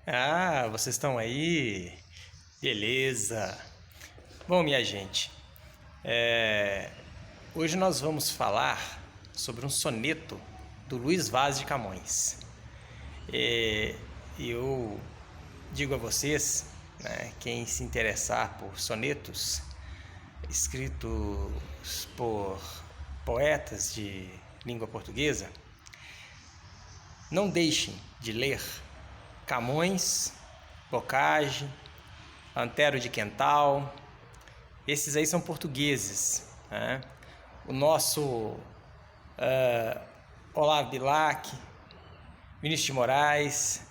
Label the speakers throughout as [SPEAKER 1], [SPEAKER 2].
[SPEAKER 1] Ah, vocês estão aí? Beleza. Bom, minha gente, é, hoje nós vamos falar sobre um soneto do Luiz Vaz de Camões. É, eu digo a vocês, né, quem se interessar por sonetos escritos por poetas de língua portuguesa, não deixem de ler Camões, Bocage, Antero de Quental. Esses aí são portugueses, né? O nosso Olavo Bilac, Vinícius de Moraes.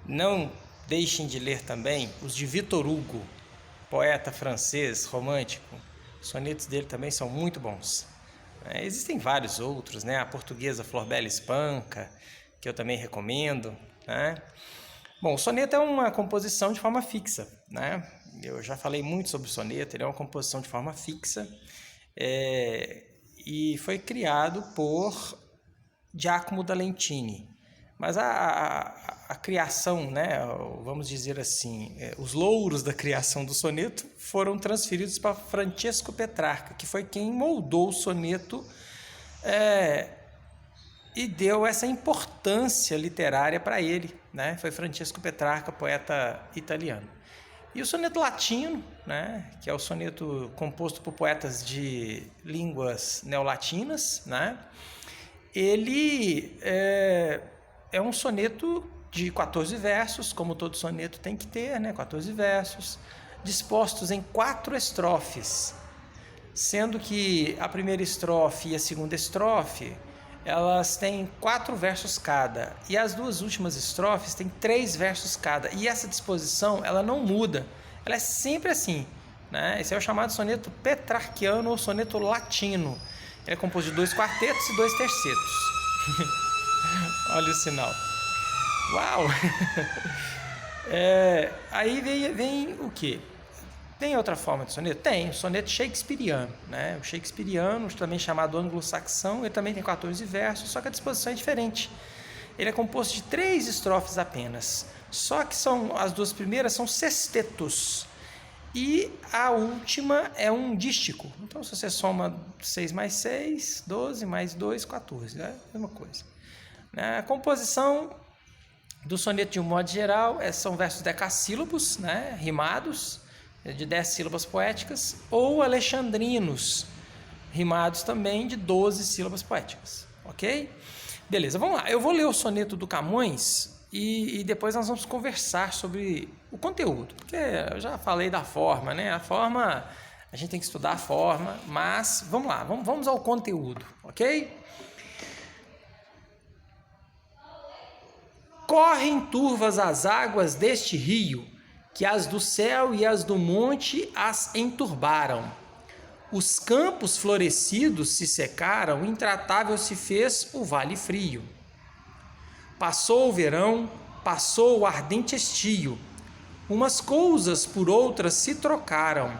[SPEAKER 1] Não deixem de ler também os de Victor Hugo, poeta francês romântico. Os sonetos dele também são muito bons. Existem vários outros, né? A portuguesa Flor Bela Espanca, que eu também recomendo, né? Bom, o soneto é uma composição de forma fixa, né? Eu já falei muito sobre o soneto, ele é uma composição de forma fixa e foi criado por Giacomo da Lentini. Mas a criação, né, vamos dizer assim, os louros da criação do soneto foram transferidos para Francesco Petrarca, que foi quem moldou o soneto e deu essa importância literária para ele, né? Foi Francesco Petrarca, poeta italiano. E o soneto latino, né, que é o soneto composto por poetas de línguas neolatinas, né? Ele é um soneto de 14 versos, como todo soneto tem que ter, né? 14 versos, dispostos em 4 estrofes, sendo que a primeira estrofe e a segunda estrofe elas têm 4 versos cada, e as duas últimas estrofes têm 3 versos cada, e essa disposição ela não muda, ela é sempre assim, né? Esse é o chamado soneto petrarquiano ou soneto latino. Ele é composto de 2 quartetos e 2 tercetos. Olha o sinal. Uau! Aí vem o quê? Tem outra forma de soneto? Tem, o soneto shakespeariano, né? O shakespeariano, também chamado anglo-saxão, ele também tem 14 versos, só que a disposição é diferente. Ele é composto de 3 estrofes apenas, só que as duas primeiras são sextetos e a última é um dístico. Então, se você soma 6 mais 6, 12 mais 2, 14, é a mesma coisa. A composição do soneto, de um modo geral, são versos decassílabos, né, rimados, de 10 sílabas poéticas, ou alexandrinos, rimados também de 12 sílabas poéticas, ok? Beleza, vamos lá. Eu vou ler o soneto do Camões e depois nós vamos conversar sobre o conteúdo, porque eu já falei da forma, né? A forma, a gente tem que estudar a forma, mas vamos lá, vamos ao conteúdo, ok? Correm turvas as águas deste rio, que as do céu e as do monte as enturbaram. Os campos florescidos se secaram, intratável se fez o vale frio. Passou o verão, passou o ardente estio, umas coisas por outras se trocaram.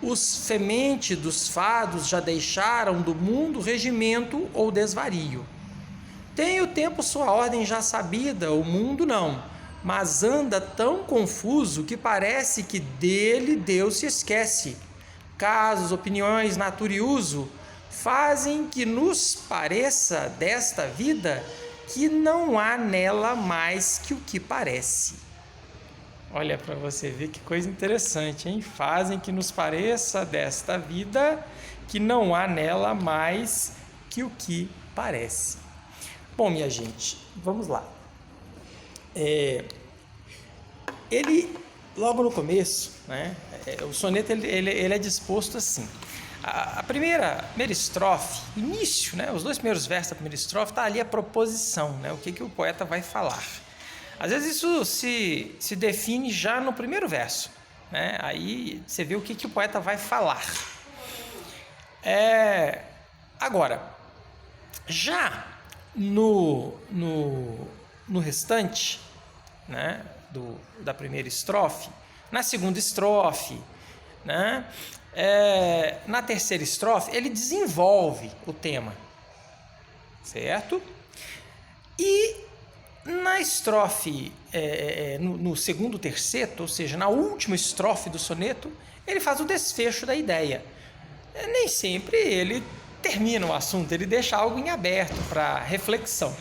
[SPEAKER 1] Os femente dos fados já deixaram do mundo regimento ou desvario. Tem o tempo sua ordem já sabida, o mundo não, mas anda tão confuso que parece que dele Deus se esquece. Casos, opiniões, natura e uso fazem que nos pareça desta vida que não há nela mais que o que parece. Olha para você ver que coisa interessante, hein? Fazem que nos pareça desta vida que não há nela mais que o que parece. Bom, minha gente, vamos lá. Ele, logo no começo, né, o soneto ele é disposto assim. A primeira estrofe, início, né, os 2 primeiros versos da primeira estrofe, está ali a proposição, né, o que o poeta vai falar. Às vezes isso se define já no primeiro verso, né, aí você vê o que o poeta vai falar. Agora, já no restante, né, da primeira estrofe, na segunda estrofe, né, na terceira estrofe, ele desenvolve o tema, certo? E Na estrofe, no segundo terceto, ou seja, na última estrofe do soneto, ele faz o desfecho da ideia. Nem sempre ele termina o assunto, ele deixa algo em aberto para reflexão.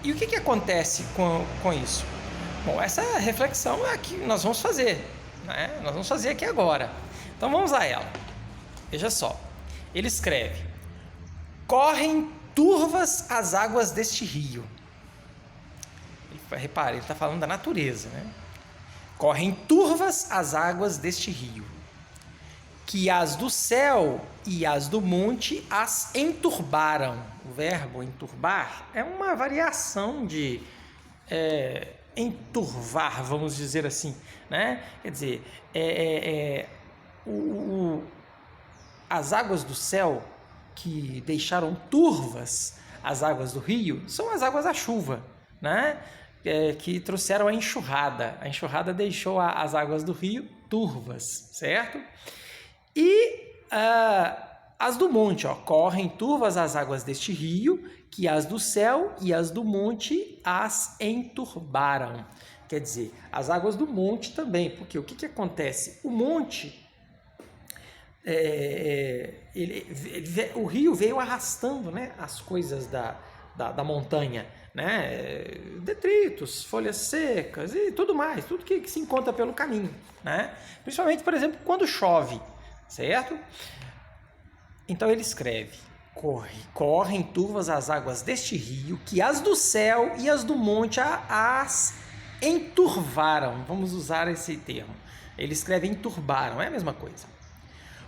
[SPEAKER 1] E o que acontece com isso? Bom, essa reflexão é a que nós vamos fazer, né? Nós vamos fazer aqui agora. Então vamos a ela. Veja só, ele escreve: correm turvas as águas deste rio. Repare, ele está falando da natureza, né? Correm turvas as águas deste rio, que as do céu e as do monte as enturbaram. O verbo enturbar é uma variação de enturvar, vamos dizer assim, né? Quer dizer, as águas do céu que deixaram turvas as águas do rio são as águas da chuva, né? Que trouxeram a enxurrada. A enxurrada deixou as águas do rio turvas, certo? E as do monte, correm turvas as águas deste rio, que as do céu e as do monte as enturbaram. Quer dizer, as águas do monte também, porque o que acontece? O monte, o rio veio arrastando, né, as coisas da montanha, né, detritos, folhas secas e tudo mais, tudo que se encontra pelo caminho, né? Principalmente, por exemplo, quando chove, certo? Então ele escreve: correm turvas as águas deste rio, que as do céu e as do monte as enturvaram. Vamos usar esse termo. Ele escreve enturbaram, é a mesma coisa.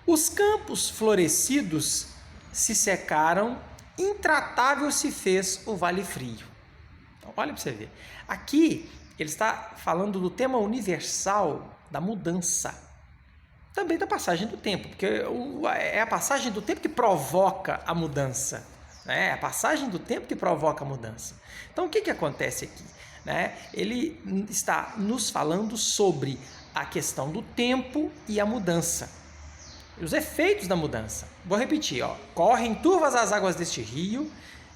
[SPEAKER 1] Os campos florescidos se secaram, intratável se fez o vale frio. Então, olha para você ver. Aqui ele está falando do tema universal da mudança. Também da passagem do tempo, porque é a passagem do tempo que provoca a mudança. Né? É a passagem do tempo que provoca a mudança. Então, o que acontece aqui? Né? Ele está nos falando sobre a questão do tempo e a mudança. Os efeitos da mudança. Vou repetir. Correm turvas as águas deste rio,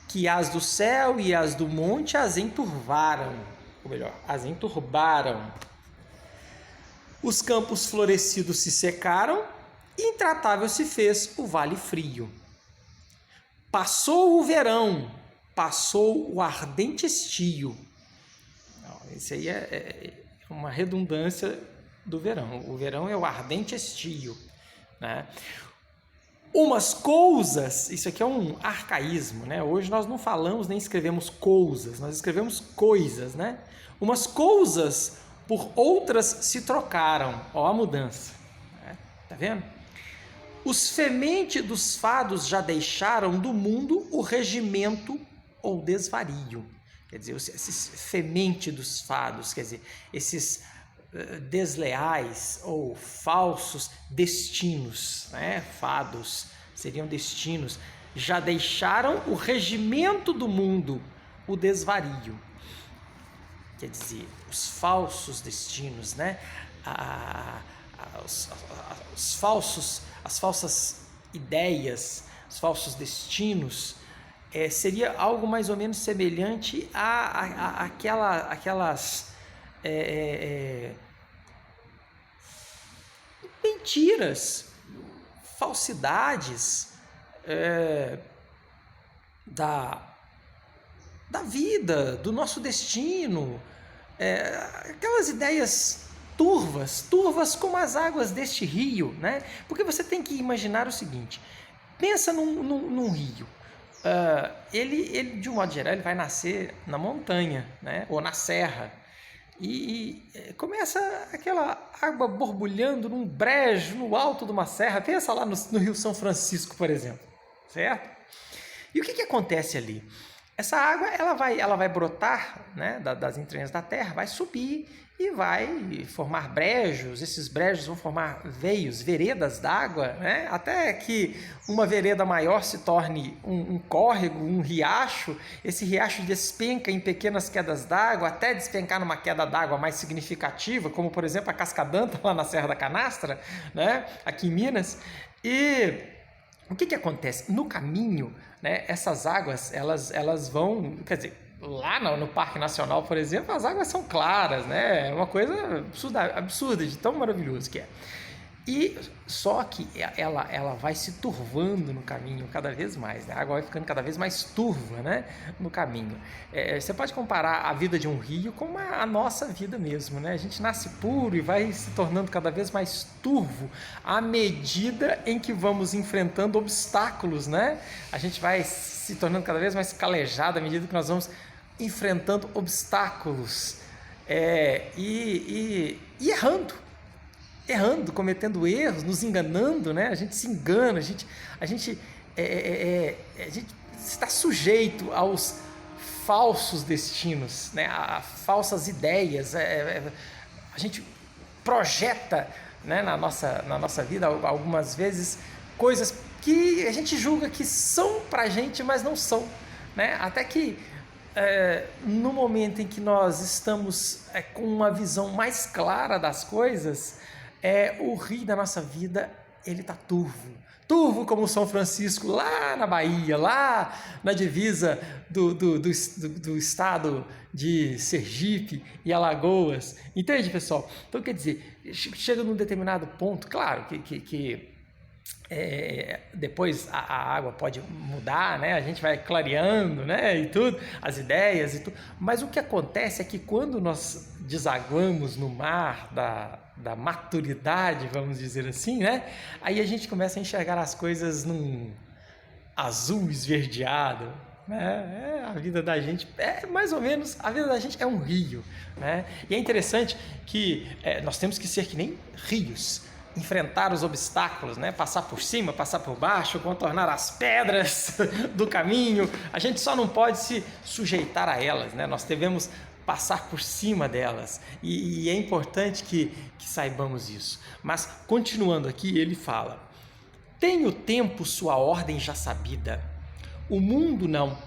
[SPEAKER 1] que as do céu e as do monte as enturvaram. Ou melhor, as enturbaram. Os campos florescidos se secaram, e intratável se fez o vale frio. Passou o verão, passou o ardente estio. Isso aí é uma redundância do verão. O verão é o ardente estio, né? Umas coisas, isso aqui é um arcaísmo, né? Hoje nós não falamos nem escrevemos coisas, nós escrevemos coisas, né? Umas coisas por outras se trocaram. Ó a mudança. Né? Tá vendo? Os fementes dos fados já deixaram do mundo o regimento ou desvario. Quer dizer, esses fementes dos fados, quer dizer, esses desleais ou falsos destinos, né? Fados seriam destinos, já deixaram o regimento do mundo, o desvario. Quer dizer, os falsos destinos, né? As falsas ideias, os falsos destinos, seria algo mais ou menos semelhante àquelas mentiras, falsidades da vida, do nosso destino, aquelas ideias turvas como as águas deste rio, né? Porque você tem que imaginar o seguinte: pensa num rio. Ele, de um modo geral, ele vai nascer na montanha, né? Ou na serra, e começa aquela água borbulhando num brejo no alto de uma serra. Pensa lá no Rio São Francisco, por exemplo, certo? E o que acontece ali? Essa água ela vai brotar, né, das entranhas da terra, vai subir e vai formar brejos. Esses brejos vão formar veios, veredas d'água, né, até que uma vereda maior se torne um córrego, um riacho. Esse riacho despenca em pequenas quedas d'água, até despencar numa queda d'água mais significativa, como por exemplo a Cascadanta lá na Serra da Canastra, né, aqui em Minas. E O que acontece? No caminho, né, essas águas, elas vão, quer dizer, lá no Parque Nacional, por exemplo, as águas são claras, né? É uma coisa absurda de tão maravilhoso que é. E só que ela vai se turvando no caminho cada vez mais, né? A água vai ficando cada vez mais turva, né? No caminho. Você pode comparar a vida de um rio com a nossa vida mesmo, né? A gente nasce puro e vai se tornando cada vez mais turvo à medida em que vamos enfrentando obstáculos, né? A gente vai se tornando cada vez mais calejado à medida que nós vamos enfrentando obstáculos e errando, cometendo erros, nos enganando, né? A gente se engana, a gente está sujeito aos falsos destinos, né? A falsas ideias. A gente projeta, né, na nossa vida algumas vezes coisas que a gente julga que são pra gente, mas não são, né? Até que no momento em que nós estamos com uma visão mais clara das coisas, o rio da nossa vida, ele está turvo como São Francisco lá na Bahia, lá na divisa do estado de Sergipe e Alagoas. Entende, pessoal? Então, quer dizer, chega num determinado ponto, claro que depois a água pode mudar, né? A gente vai clareando, né? E tudo, as ideias e tudo. Mas o que acontece é que quando nós desaguamos no mar da maturidade, vamos dizer assim, né? Aí a gente começa a enxergar as coisas num azul esverdeado, né? A vida da gente mais ou menos, a vida da gente é um rio, né? E é interessante que nós temos que ser que nem rios, enfrentar os obstáculos, né? Passar por cima, passar por baixo, contornar as pedras do caminho. A gente só não pode se sujeitar a elas, né? Nós devemos passar por cima delas, e é importante que saibamos isso. Mas, continuando aqui, ele fala: tem o tempo sua ordem já sabida, o mundo não,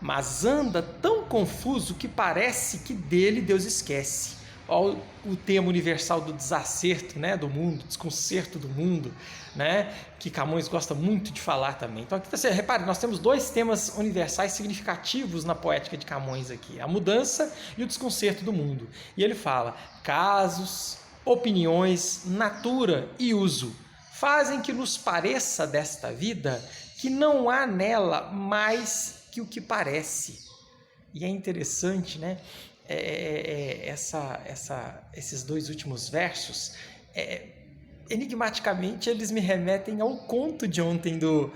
[SPEAKER 1] mas anda tão confuso que parece que dele Deus esquece. Olha o tema universal do desacerto, né, do mundo, desconcerto do mundo, né, que Camões gosta muito de falar também. Então, aqui você repare, nós temos dois temas universais significativos na poética de Camões aqui: a mudança e o desconcerto do mundo. E ele fala: casos, opiniões, natura e uso fazem que nos pareça desta vida que não há nela mais que o que parece. E é interessante, né? Esses dois últimos versos, enigmaticamente, eles me remetem ao conto de ontem do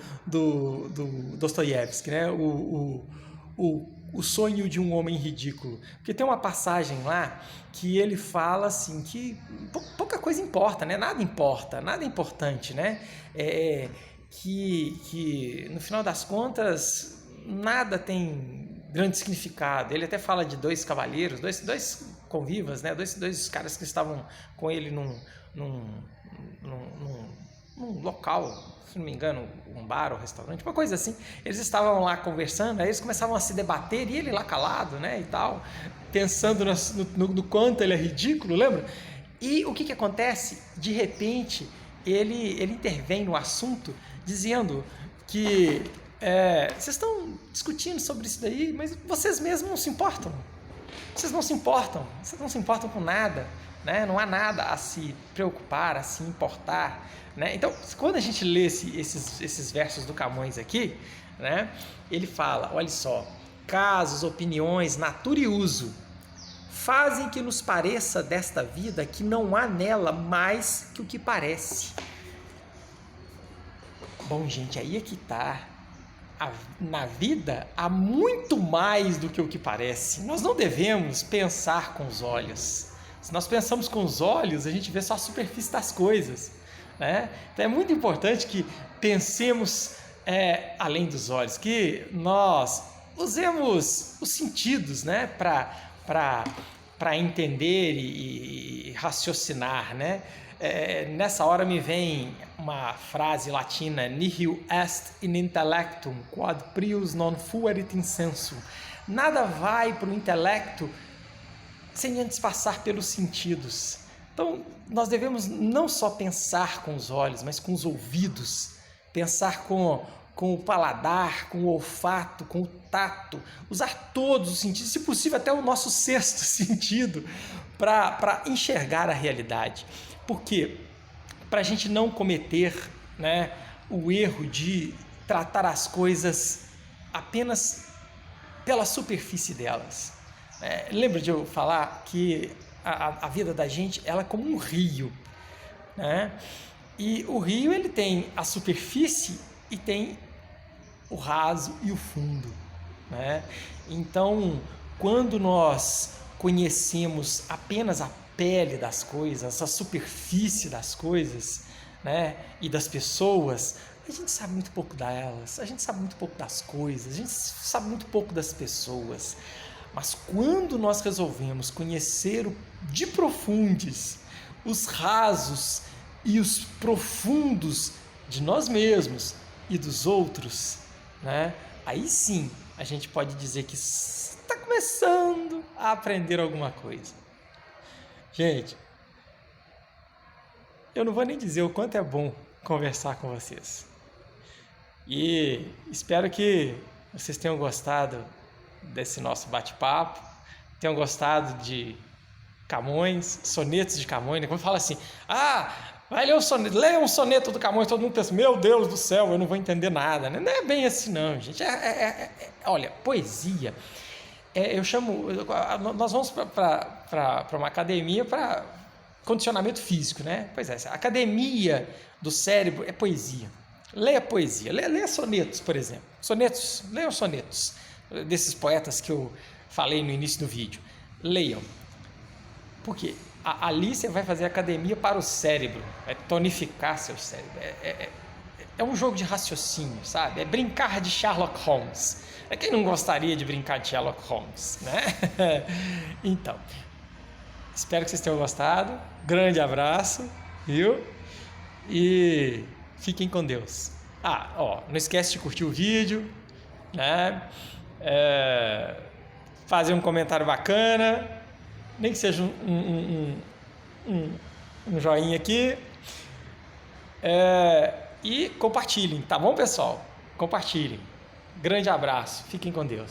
[SPEAKER 1] Dostoiévski, né? O sonho de um homem ridículo. Porque tem uma passagem lá que ele fala assim que pouca coisa importa, né? Nada importa, nada é importante, né? Que no final das contas nada tem grande significado. Ele até fala de dois cavaleiros, dois convivas, né? Dois caras que estavam com ele num local, se não me engano, um bar ou restaurante, uma coisa assim. Eles estavam lá conversando, aí eles começavam a se debater e ele lá calado, né, e tal, pensando no quanto ele é ridículo, lembra? E o que acontece? De repente, ele intervém no assunto dizendo que vocês estão discutindo sobre isso daí, mas vocês mesmos não se importam. Vocês não se importam com nada, né? Não há nada a se preocupar, a se importar, né? Então, quando a gente lê esses versos do Camões aqui, né? Ele fala, olha só: casos, opiniões, natura e uso fazem que nos pareça desta vida que não há nela mais que o que parece. Bom, gente, aí é que tá. Na vida há muito mais do que o que parece. Nós não devemos pensar com os olhos. Se nós pensamos com os olhos, a gente vê só a superfície das coisas, né? Então é muito importante que pensemos além dos olhos, que nós usemos os sentidos, né, para entender e raciocinar, né? Nessa hora me vem uma frase latina: nihil est in intellectum quod prius non fuerit in sensu. Nada vai para o intelecto sem antes passar pelos sentidos. Então, nós devemos não só pensar com os olhos, mas com os ouvidos, pensar com o paladar, com o olfato, com o tato, usar todos os sentidos, se possível até o nosso sexto sentido, para enxergar a realidade. Por quê? Para a gente não cometer, né, o erro de tratar as coisas apenas pela superfície delas. Lembra de eu falar que a vida da gente ela é como um rio, né? E o rio ele tem a superfície e tem o raso e o fundo, né? Então, quando nós conhecemos apenas a pele das coisas, a superfície das coisas, né, e das pessoas, a gente sabe muito pouco delas, a gente sabe muito pouco das coisas, a gente sabe muito pouco das pessoas. Mas quando nós resolvemos conhecer de profundes os rasos e os profundos de nós mesmos e dos outros, né, aí sim a gente pode dizer que está começando a aprender alguma coisa. Gente, eu não vou nem dizer o quanto é bom conversar com vocês. E espero que vocês tenham gostado desse nosso bate-papo, tenham gostado de Camões, sonetos de Camões, né? Quando fala assim, vai ler um soneto, leia um soneto do Camões, todo mundo pensa, meu Deus do céu, eu não vou entender nada, né? Não é bem assim não, gente, olha, poesia, nós vamos para uma academia para condicionamento físico, né? Pois é, a academia do cérebro é poesia. Leia poesia, leia sonetos, por exemplo. Leiam sonetos desses poetas que eu falei no início do vídeo. Leiam. Porque ali você vai fazer academia para o cérebro, é tonificar seu cérebro. É um jogo de raciocínio, sabe? É brincar de Sherlock Holmes. Quem não gostaria de brincar de Sherlock Holmes, né? Então, espero que vocês tenham gostado. Grande abraço, viu? E fiquem com Deus. Não esquece de curtir o vídeo, né? Fazer um comentário bacana, nem que seja um joinha aqui. E compartilhem, tá bom, pessoal? Compartilhem. Grande abraço. Fiquem com Deus.